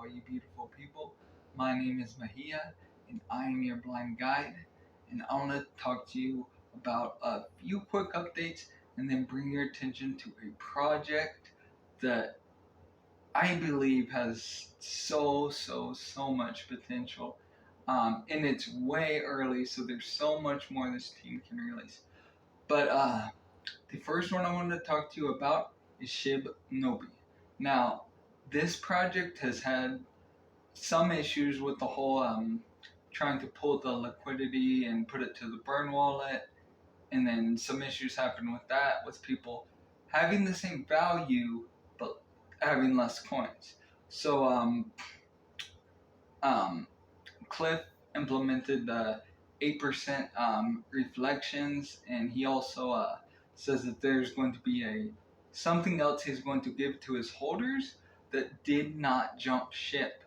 all you beautiful people. My name is Mahia, and I am your blind guide. And I want to talk to you about a few quick updates and then bring your attention to a project that I believe has so much potential. And it's way early, so there's so much more this team can release. But the first one I wanted to talk to you about is SHIBNOBI. Now, this project has had some issues with the whole trying to pull the liquidity and put it to the burn wallet, and then some issues happened with that, with people having the same value but having less coins. So Cliff implemented the 8% reflections, and he also says that there's going to be something else he's going to give to his holders that did not jump ship.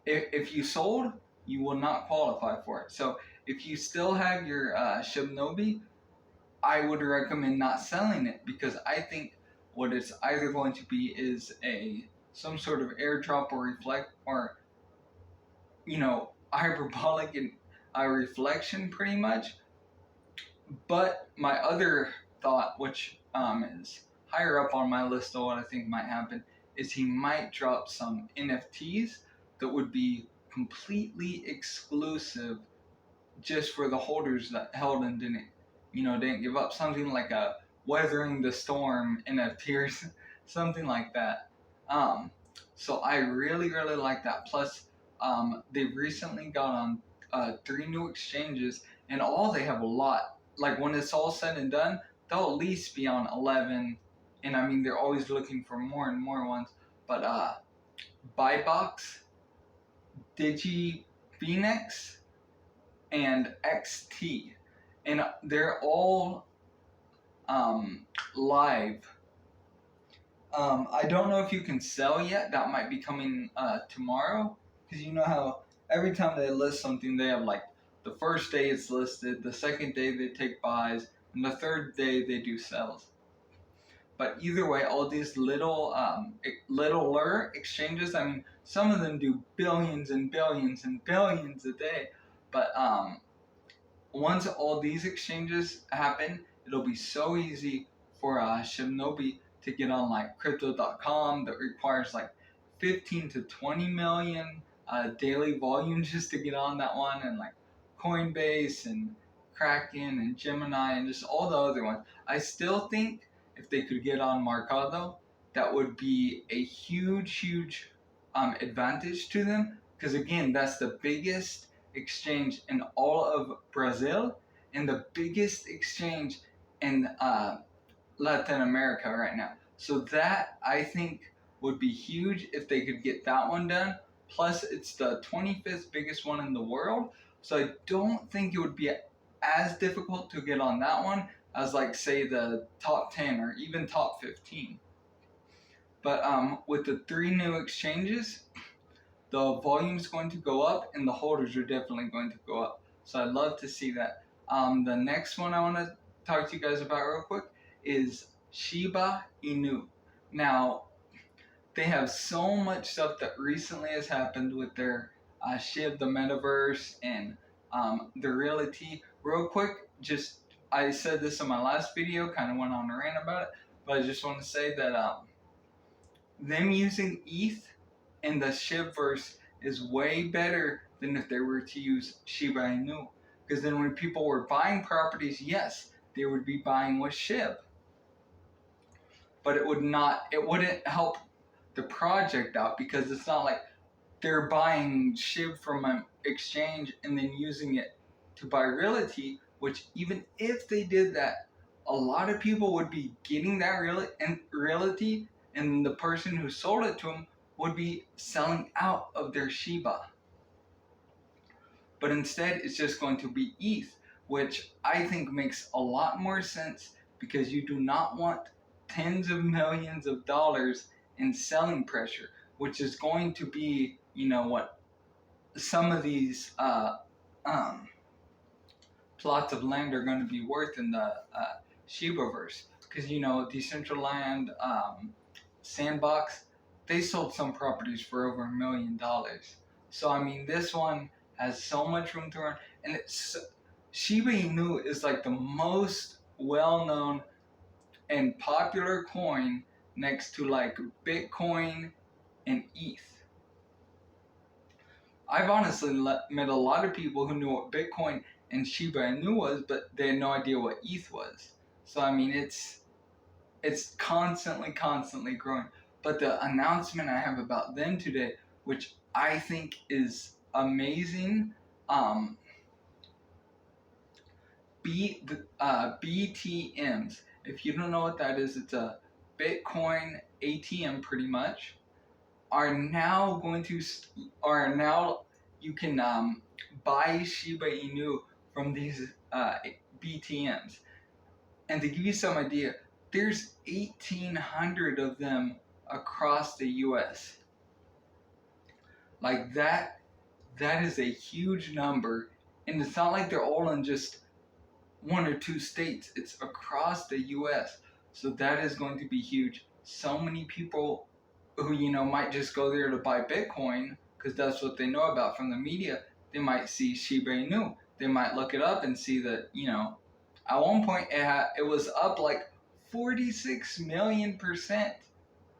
If you sold, you will not qualify for it. So if you still have your SHIBNOBI, I would recommend not selling it, because I think what it's either going to be is some sort of airdrop or reflect, or hyperbolic and reflection pretty much. But my other thought, which is higher up on my list of what I think might happen, is he might drop some NFTs that would be completely exclusive just for the holders that held and didn't give up. Something like a weathering the storm NFT or something like that. So I really like that. Plus, they've recently got on 3 new exchanges, and they have a lot. Like, when it's all said and done, they'll at least be on 11, and I mean, they're always looking for more and more ones. But Buybox, DigiPhoenix, and XT, and they're all live. I don't know if you can sell yet. That might be coming tomorrow, because you know how every time they list something, they have like the first day it's listed, the second day they take buys, and the third day they do sells. But either way, all these littler exchanges, I mean, some of them do billions and billions and billions a day. But once all these exchanges happen, it'll be so easy for SHIBNOBI to get on like crypto.com, that requires like 15 to 20 million daily volume just to get on that one, and like Coinbase and Kraken and Gemini and just all the other ones. I still think if they could get on Mercado, that would be a huge advantage to them, because again, that's the biggest exchange in all of Brazil and the biggest exchange in Latin America right now. So that, I think, would be huge if they could get that one done. Plus, it's the 25th biggest one in the world, so I don't think it would be as difficult to get on that one as, like, say, the top 10 or even top 15. But with the 3 new exchanges, the volume is going to go up, and the holders are definitely going to go up. So I'd love to see that. The next one I want to talk to you guys about real quick is Shiba Inu. Now, they have so much stuff that recently has happened with their SHIB, the metaverse, and the reality. Real quick, I said this in my last video, kind of went on a rant about it, but I just want to say that them using ETH in the SHIBverse is way better than if they were to use Shiba Inu. Because then when people were buying properties, yes, they would be buying with SHIB, but it wouldn't help the project out, because it's not like they're buying SHIB from an exchange and then using it to buy realty, which even if they did that, a lot of people would be getting that realty, and the person who sold it to them would be selling out of their Shiba. But instead, it's just going to be ETH, which I think makes a lot more sense, because you do not want tens of millions of dollars in selling pressure, which is going to be, what some of these plots of land are going to be worth in the Shibaverse. Because, Decentraland, Sandbox, they sold some properties for over $1 million. So I mean, this one has so much room to run, and it's Shiba Inu is like the most well-known and popular coin next to like Bitcoin and ETH. I've honestly met a lot of people who knew what Bitcoin and Shiba Inu was, but they had no idea what ETH was. So I mean, it's constantly growing. But the announcement I have about them today, which I think is amazing, BTMs. If you don't know what that is, it's a Bitcoin ATM, pretty much. Are now you can buy Shiba Inu from these BTMs. And to give you some idea, there's 1,800 of them across the U.S. Like that is a huge number, and it's not like they're all in just 1 or 2 states. It's across the U.S. So that is going to be huge. So many people who might just go there to buy Bitcoin because that's what they know about from the media. They might see Shiba Inu. They might look it up and see that at one point it was up like 46 million%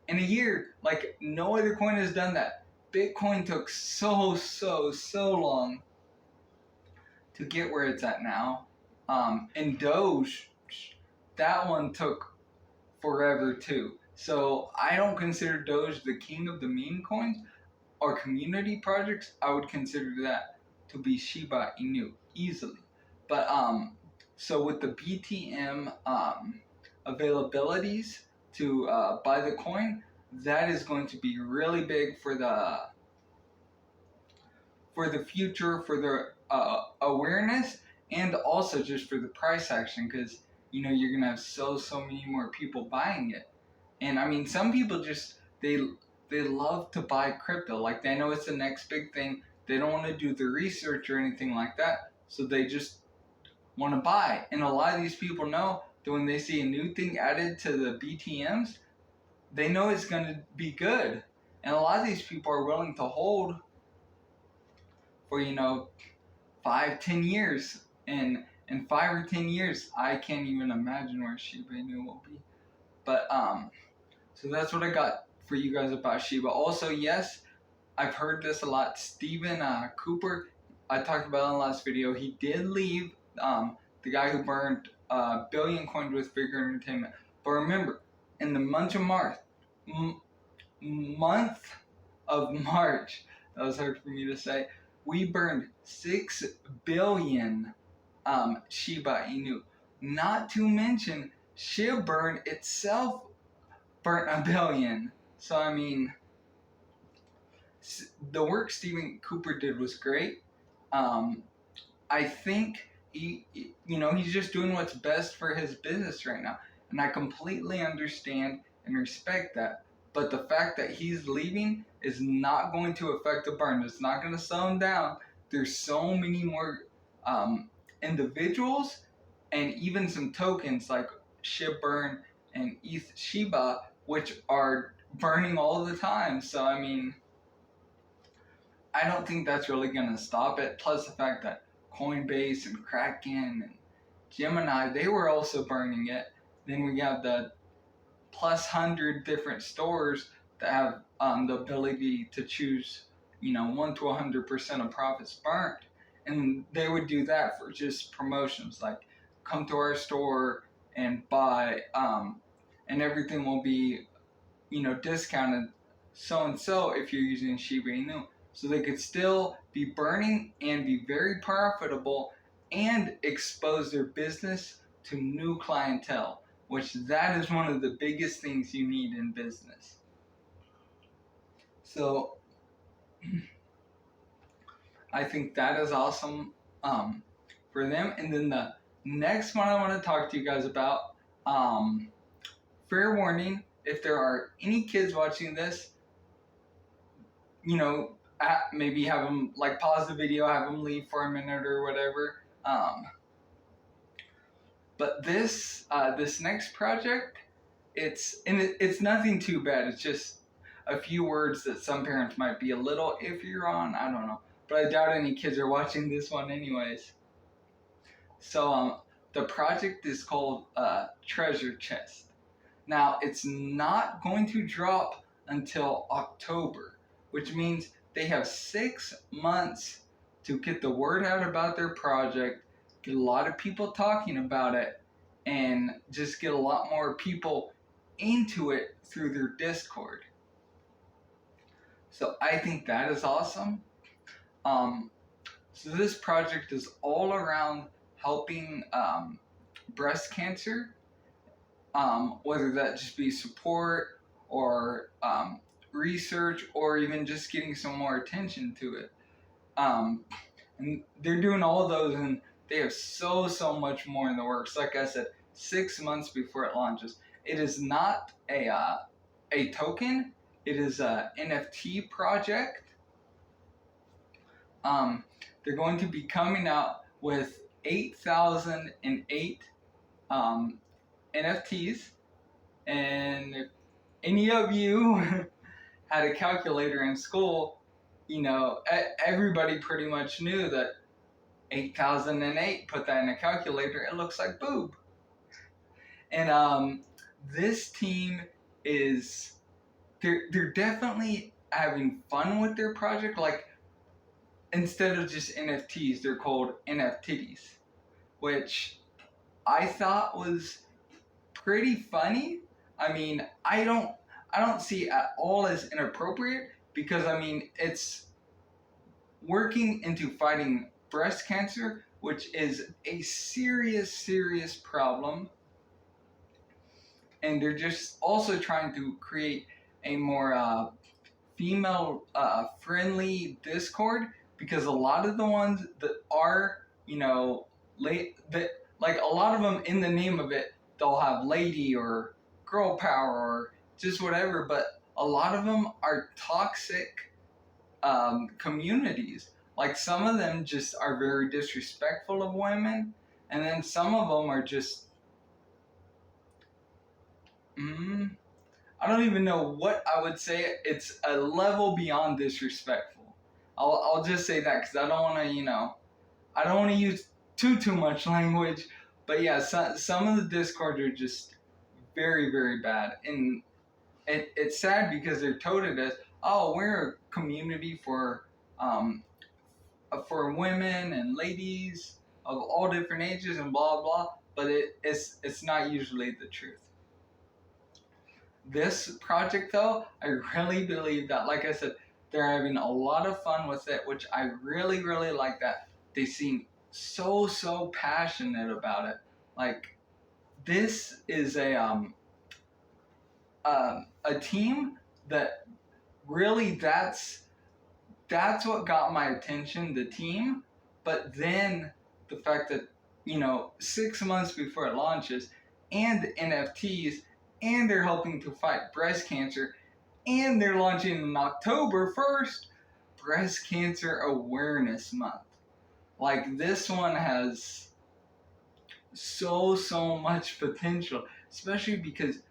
in a year. Like no other coin has done that. Bitcoin took so long to get where it's at now. And Doge, that one took forever too. So I don't consider Doge the king of the meme coins or community projects. I would consider that to be Shiba Inu easily. But so with the BTM availabilities to buy the coin, that is going to be really big for the future, for the awareness, and also just for the price action, because you're gonna have so many more people buying it. And I mean, some people just they love to buy crypto. Like they know it's the next big thing. They don't want to do the research or anything like that, so they just want to buy. And a lot of these people know that when they see a new thing added to the BTMs, they know it's going to be good. And a lot of these people are willing to hold for 5-10 years. And in 5 or 10 years, I can't even imagine where Shiba Inu will be. But so that's what I got for you guys about Shiba. Also, yes, I've heard this a lot. Stephen Cooper, I talked about in the last video. He did leave, the guy who burned a billion coins with Figure Entertainment. But remember, in the month of March, that was hard for me to say, we burned 6 billion Shiba Inu. Not to mention, SHIB itself burnt 1 billion. So I mean, the work Stephen Cooper did was great. I think he's just doing what's best for his business right now, and I completely understand and respect that. But the fact that he's leaving is not going to affect the burn. It's not going to slow him down. There's so many more individuals and even some tokens like SHIB and ETH Shiba, which are burning all the time. So I mean, I don't think that's really going to stop it. Plus the fact that Coinbase and Kraken and Gemini, they were also burning it. Then we have the plus 100 different stores that have the ability to choose 1 to 100% of profits burnt. And they would do that for just promotions, like come to our store and buy, and everything will be discounted so and so if you're using Shiba Inu. So they could still be burning and be very profitable and expose their business to new clientele, which that is one of the biggest things you need in business. So I think that is awesome for them. And then the next one I want to talk to you guys about, fair warning, if there are any kids watching this, maybe have them pause the video, have them leave for a minute or whatever. But this next project, it's nothing too bad. It's just a few words that some parents might be a little iffier on. I don't know, but I doubt any kids are watching this one anyways. So the project is called Treasure Chest. Now it's not going to drop until October, which means they have 6 months to get the word out about their project, get a lot of people talking about it, and just get a lot more people into it through their Discord. So I think that is awesome. So this project is all around helping breast cancer, whether that just be support or research or even just getting some more attention to it. And they're doing all of those, and they have so much more in the works. Like I said, 6 months before it launches. It is not a token. It is a NFT project. They're going to be coming out with 8,008 NFTs, and if any of you had a calculator in school, you know, everybody pretty much knew that 8,008, put that in a calculator, it looks like boob. And this team is, they're definitely having fun with their project. Like, instead of just NFTs, they're called NFTs, which I thought was pretty funny. I mean, I don't see it at all as inappropriate, because I mean, it's working into fighting breast cancer, which is a serious problem. And they're just also trying to create a more female friendly Discord, because a lot of the ones that are, you know, like a lot of them in the name of it, they'll have lady or girl power or just whatever, but a lot of them are toxic communities. Like, some of them just are very disrespectful of women, and then some of them are just, I don't even know what I would say. It's a level beyond disrespectful. I'll just say that, because I don't want to, you know, I don't want to use too much language. But yeah, some of the Discord are just very bad, and it's sad because they're touted as, oh, we're a community for women and ladies of all different ages and blah blah. But it's not usually the truth. This project, though, I really believe that, like I said, they're having a lot of fun with it, which I really like that. They seem so passionate about it. Like, this is a team that really, that's what got my attention, the team. But then the fact that, you know, 6 months before it launches, and the NFTs, and they're helping to fight breast cancer, and they're launching on October 1st, Breast Cancer Awareness Month. Like, this one has so much potential, especially because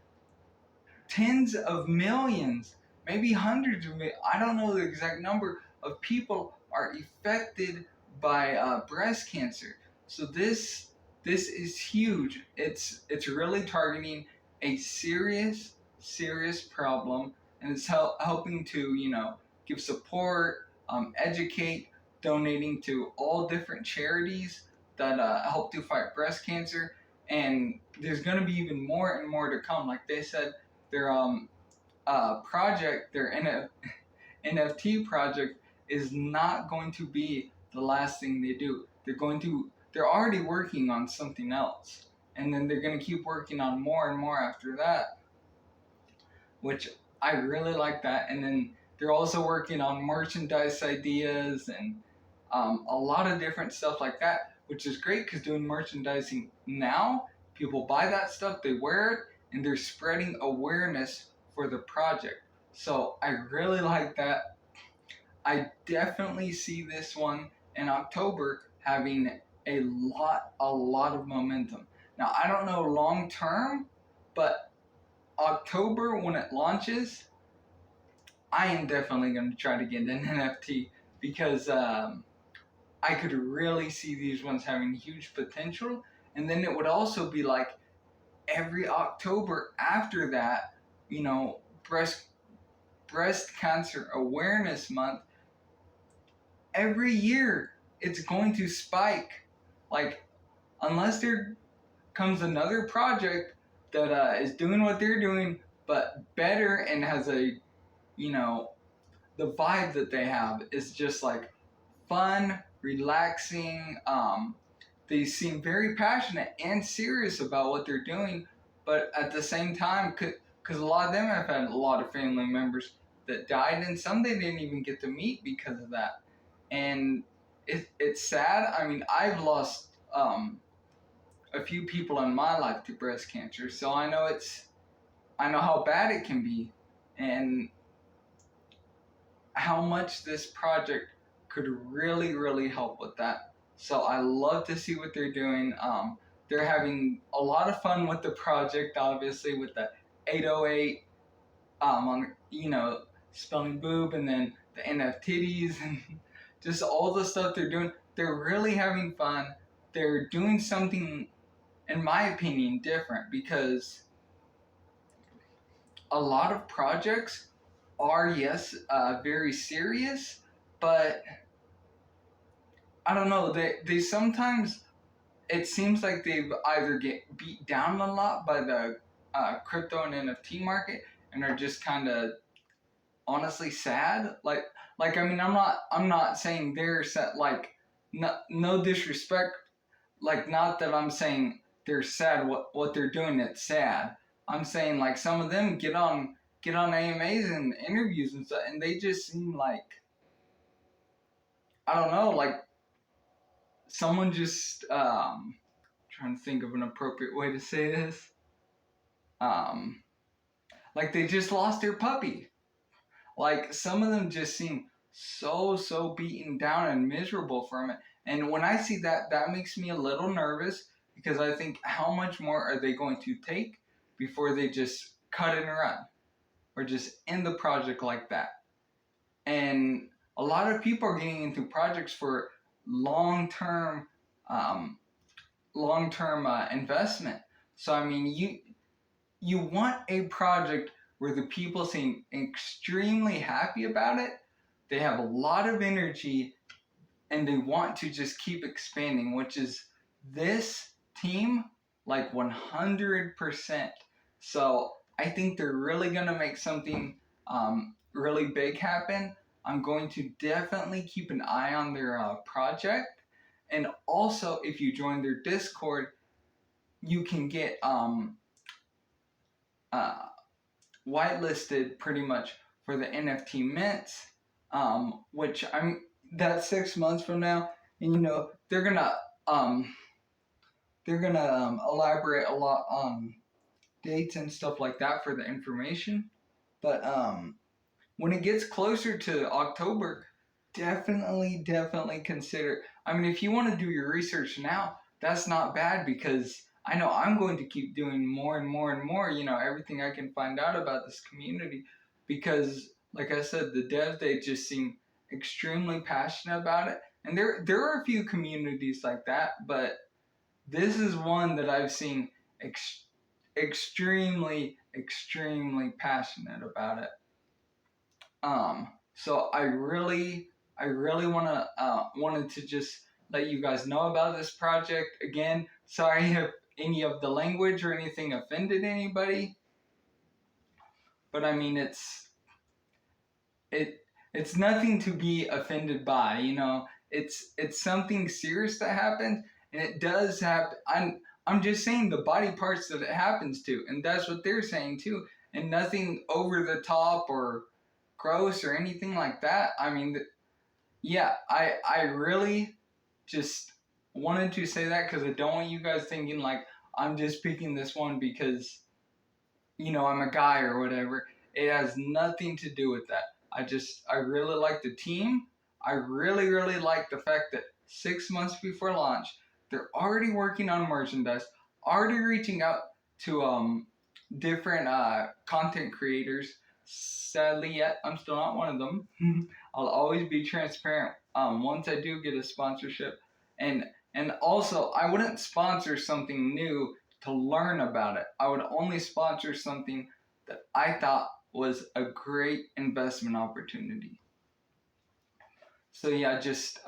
tens of millions, maybe hundreds of millions, I don't know the exact number of people are affected by breast cancer. So this is huge. It's really targeting a serious problem, and it's helping to, you know, give support, educate, donating to all different charities that help to fight breast cancer. And there's going to be even more and more to come. Like they said, their project, their NFT project, is not going to be the last thing they do. They're already working on something else, and then they're going to keep working on more and more after that, which I really like that. And then they're also working on merchandise ideas and a lot of different stuff like that, which is great, because doing merchandising now, people buy that stuff, they wear it, and they're spreading awareness for the project. So I really like that. I definitely see this one in October having a lot of momentum. Now, I don't know long term, but October, when it launches, I am definitely going to try to get an NFT because I could really see these ones having huge potential. And then it would also be like every October after that, you know, breast cancer awareness month. Every year it's going to spike. Like, unless there comes another project that is doing what they're doing but better and has a, you know, the vibe that they have is just like fun, relaxing. They seem very passionate and serious about what they're doing, but at the same time, because a lot of them have had a lot of family members that died, and some they didn't even get to meet because of that. And it's sad. I mean, I've lost a few people in my life to breast cancer, so I know how bad it can be, and how much this project could really, really help with that. So I love to see what they're doing. They're having a lot of fun with the project, obviously, with the 808 on, you know, spelling boob, and then the NFTs and just all the stuff they're doing. They're really having fun. They're doing something, in my opinion, different, because a lot of projects are, yes, very serious, but I don't know. They sometimes, it seems like they've either get beat down a lot by the crypto and NFT market and are just kind of honestly sad. Like I mean, I'm not saying they're sad. Like, no disrespect. Like, not that I'm saying they're sad. What they're doing, it's sad. I'm saying like some of them get on AMAs and interviews and stuff, and they just seem like, I don't know, like someone just trying to think of an appropriate way to say this. Um, like they just lost their puppy. Like some of them just seem so beaten down and miserable from it. And when I see that, that makes me a little nervous, because I think, how much more are they going to take before they just cut and run or just end the project like that? And a lot of people are getting into projects for long-term um, investment. So I mean, you want a project where the people seem extremely happy about it. They have a lot of energy and they want to just keep expanding, which is this team, like 100%. So I think they're really going to make something really big happen. I'm going to definitely keep an eye on their project. And also, if you join their Discord, you can get uh, whitelisted pretty much for the NFT mints, which that's 6 months from now, and you know they're gonna elaborate a lot on dates and stuff like that for the information. But when it gets closer to October, definitely consider. I mean, if you want to do your research now, that's not bad, because I know I'm going to keep doing more and more and more, you know, everything I can find out about this community, because like I said, the devs, they just seem extremely passionate about it. And there are a few communities like that, but this is one that I've seen extremely passionate about it. So I really wanted to just let you guys know about this project. Again, sorry if any of the language or anything offended anybody, but I mean, it's nothing to be offended by. You know, it's something serious that happens, and it does happen. I'm just saying the body parts that it happens to, and that's what they're saying too, and nothing over the top or gross or anything like that. I mean, yeah, I really just wanted to say that, because I don't want you guys thinking like I'm just picking this one because, you know, I'm a guy or whatever. It has nothing to do with that. I really like the team. I really like the fact that 6 months before launch, they're already working on merchandise, already reaching out to different content creators, sadly yet, I'm still not one of them. I'll always be transparent once I do get a sponsorship. And also, I wouldn't sponsor something new to learn about it. I would only sponsor something that I thought was a great investment opportunity. So yeah, just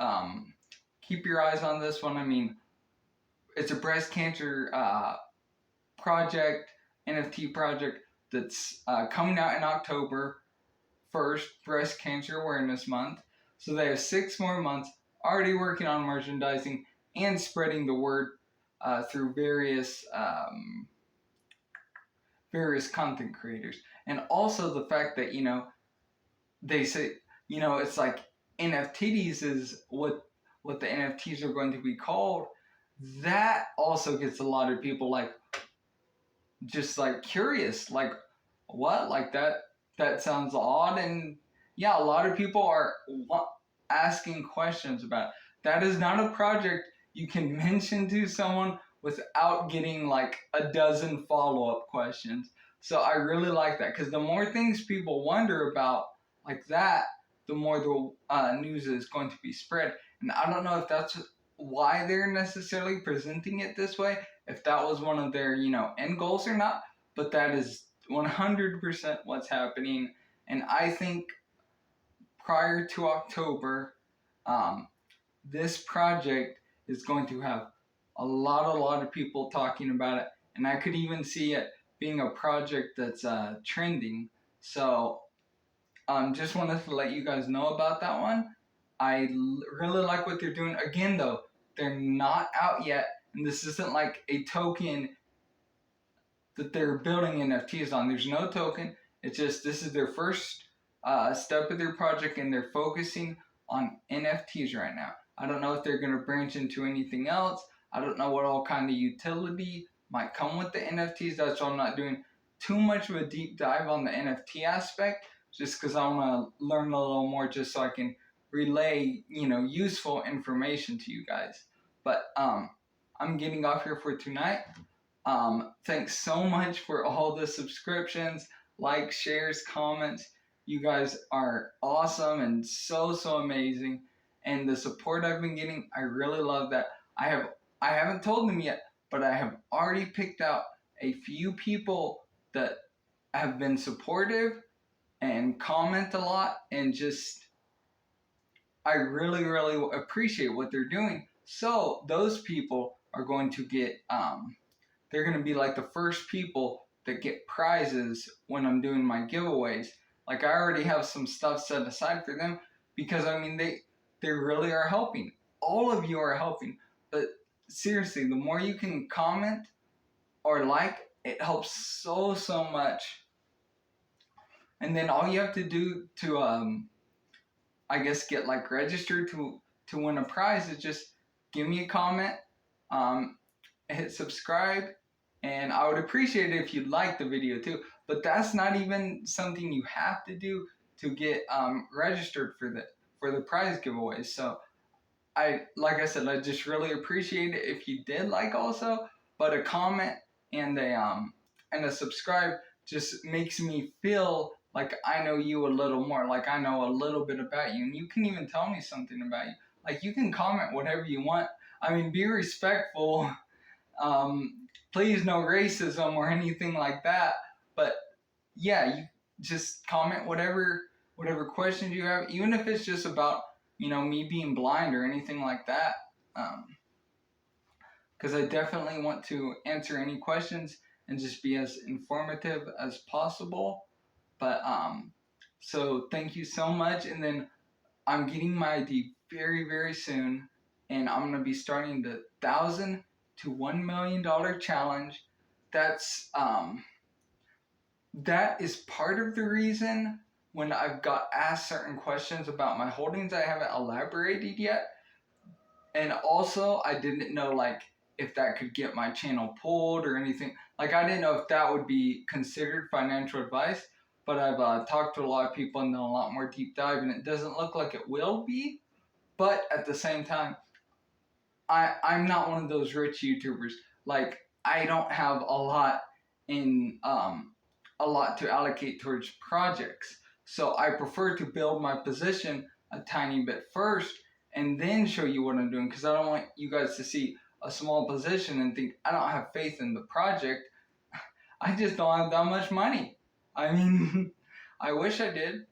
keep your eyes on this one. I mean, it's a breast cancer project, NFT project that's coming out in October 1st, Breast Cancer Awareness Month. So they have 6 more months already working on merchandising and spreading the word through various content creators. And also the fact that, they say, it's like NFTs is what the NFTs are going to be called. That also gets a lot of people just curious, what, that sounds odd. And yeah, a lot of people are asking questions about it. That is not a project you can mention to someone without getting a dozen follow-up questions. So I really like that, because the more things people wonder about like that, the more the news is going to be spread. And I don't know if that's why they're necessarily presenting it this way, if that was one of their end goals or not, but that is 100% what's happening. And I think prior to October, this project is going to have a lot of people talking about it, and I could even see it being a project that's trending. So just wanted to let you guys know about that one. I really like what they're doing. Again, though, they're not out yet, and this isn't like a token that they're building NFTs on. There's no token. It's just this is their first step of their project, and they're focusing on NFTs right now. I don't know if they're going to branch into anything else. I don't know what all kind of utility might come with the NFTs. That's why I'm not doing too much of a deep dive on the NFT aspect, just because I want to learn a little more, just so I can relay, useful information to you guys. But I'm getting off here for tonight. Thanks so much for all the subscriptions, likes, shares, comments. You guys are awesome and so amazing. And the support I've been getting, I really love that. I haven't told them yet, but I have already picked out a few people that have been supportive and comment a lot, and just I really appreciate what they're doing. So those people are going to get they're going to be like the first people that get prizes when I'm doing my giveaways. I already have some stuff set aside for them, because I mean they really are helping. All of you are helping. But seriously, the more you can comment or it helps so much. And then all you have to do to I guess get registered to win a prize is just give me a comment, hit subscribe, and I would appreciate it if you like the video too. But that's not even something you have to do to get registered for the prize giveaways. So like I said, I just really appreciate it if you did also. But a comment and a subscribe just makes me feel like I know you a little more, like I know a little bit about you, and you can even tell me something about you. You can comment whatever you want. I mean, be respectful. Please, no racism or anything like that. But yeah, you just comment whatever questions you have, even if it's just about me being blind or anything like that. Because I definitely want to answer any questions and just be as informative as possible. But so thank you so much. And then I'm getting my ID very soon, and I'm gonna be starting the $1,000 to $1 million challenge. That is part of the reason when I've got asked certain questions about my holdings, I haven't elaborated yet. And also, I didn't know if that could get my channel pulled or anything. I didn't know if that would be considered financial advice. But I've talked to a lot of people and done a lot more deep dive, and it doesn't look like it will be. But at the same time, I'm not one of those rich YouTubers. I don't have a lot in a lot to allocate towards projects. So I prefer to build my position a tiny bit first and then show you what I'm doing, because I don't want you guys to see a small position and think I don't have faith in the project. I just don't have that much money. I mean, I wish I did,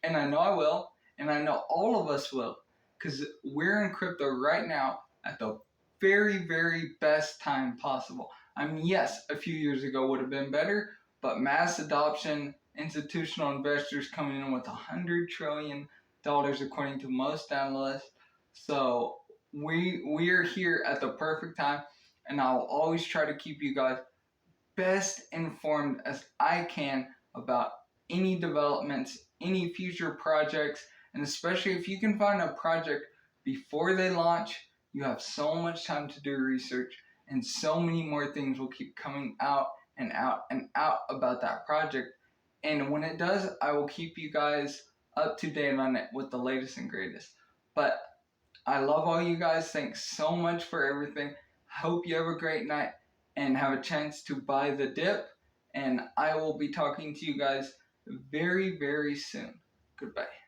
and I know I will, and I know all of us will, because we're in crypto right now at the very, very best time possible. I mean, yes, a few years ago would have been better, but mass adoption, institutional investors coming in with $100 trillion according to most analysts. So we are here at the perfect time, and I'll always try to keep you guys best informed as I can about any developments, any future projects, and especially if you can find a project before they launch, you have so much time to do research, and so many more things will keep coming out and out and out about that project. And when it does, I will keep you guys up to date on it with the latest and greatest. But I love all you guys. Thanks so much for everything. Hope you have a great night and have a chance to buy the dip. And I will be talking to you guys very, very soon. Goodbye.